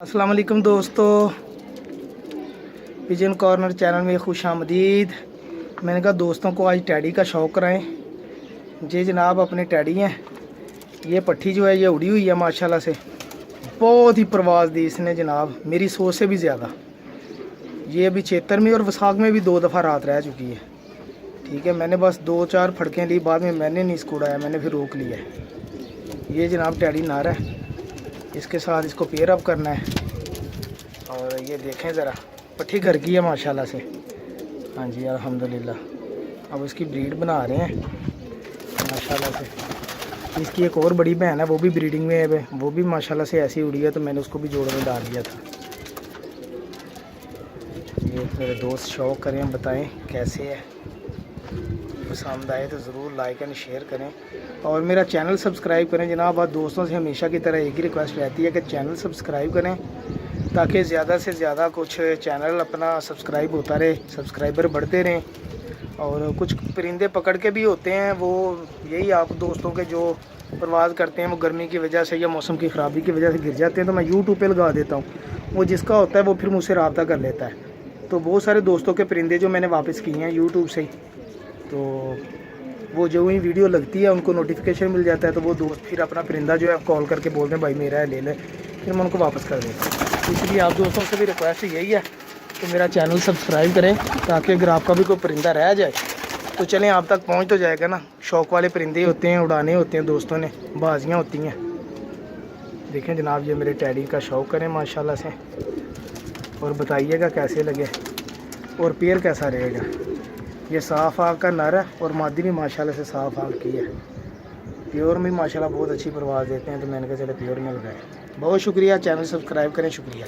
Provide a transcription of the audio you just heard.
अस्सलाम वालेकुम दोस्तों, पिजन कॉर्नर चैनल में खुश आमदीद। मैंने कहा दोस्तों को आज टैडी का शौक़ कराएं। ये जनाब अपने टैडी हैं। ये पट्टी जो है ये उड़ी हुई है माशाल्लाह से, बहुत ही परवाज़ दी इसने जनाब, मेरी सोच से भी ज़्यादा। ये अभी चेतर में और वसाख में भी 2 दफ़ा रात रह चुकी है। ठीक है, मैंने बस 2-4 फड़कें ली, बाद में मैंने नहीं इसको उड़ाया, मैंने फिर रोक लिया है। ये जनाब टैडी नार है, इसके साथ इसको पेयर अप करना है। और ये देखें ज़रा, पट्टी घर की है माशाल्लाह से। हाँ जी अल्हम्दुलिल्लाह। अब इसकी ब्रीड बना रहे हैं माशाल्लाह से। इसकी एक और बड़ी बहन है, वो भी ब्रीडिंग में है, वो भी माशाल्लाह से ऐसी उड़ी है, तो मैंने उसको भी जोड़ में डाल दिया था। ये मेरे दोस्त शौक़ करें, बताएं कैसे है, पसंद आए तो ज़रूर लाइक एंड शेयर करें और मेरा चैनल सब्सक्राइब करें जनाब। और दोस्तों से हमेशा की तरह एक ही रिक्वेस्ट रहती है कि चैनल सब्सक्राइब करें, ताकि ज़्यादा से ज़्यादा कुछ चैनल अपना सब्सक्राइब होता रहे, सब्सक्राइबर बढ़ते रहें। और कुछ परिंदे पकड़ के भी होते हैं, वो यही आप दोस्तों के जो परवाज़ करते हैं, वो गर्मी की वजह से या मौसम की ख़राबी की वजह से गिर जाते हैं, तो मैं यूट्यूब पे लगा देता हूँ। वो जिसका होता है वो फिर मुझसे रब्ता कर लेता है। तो बहुत सारे दोस्तों के परिंदे जो मैंने वापस किए हैं यूट्यूब से ही, तो वो जो ही वीडियो लगती है उनको नोटिफिकेशन मिल जाता है, तो वो दोस्त फिर अपना परिंदा जो है कॉल करके बोलते हैं भाई मेरा है ले ले, फिर मैं उनको वापस कर देता हूँ। इसलिए आप दोस्तों से भी रिक्वेस्ट यही है कि मेरा चैनल सब्सक्राइब करें, ताकि अगर आपका भी कोई परिंदा रह जाए तो चलें आप तक पहुँच तो जाएगा ना। शौक़ वाले परिंदे होते हैं, उड़ाने होते हैं दोस्तों ने, बाजियाँ होती हैं। देखें जनाब, ये मेरे टैडी का शौक़ करें माशाल्लाह से, और बताइएगा कैसे लगे और पेयर कैसा रहेगा। ये साफ़ आँख का नर है और मादी भी माशाल्लाह से साफ़ आँख की है। प्योर में माशाल्लाह बहुत अच्छी परवाज़ देते हैं, तो मैंने कहा चले प्योर में लगाए। बहुत शुक्रिया, चैनल सब्सक्राइब करें, शुक्रिया।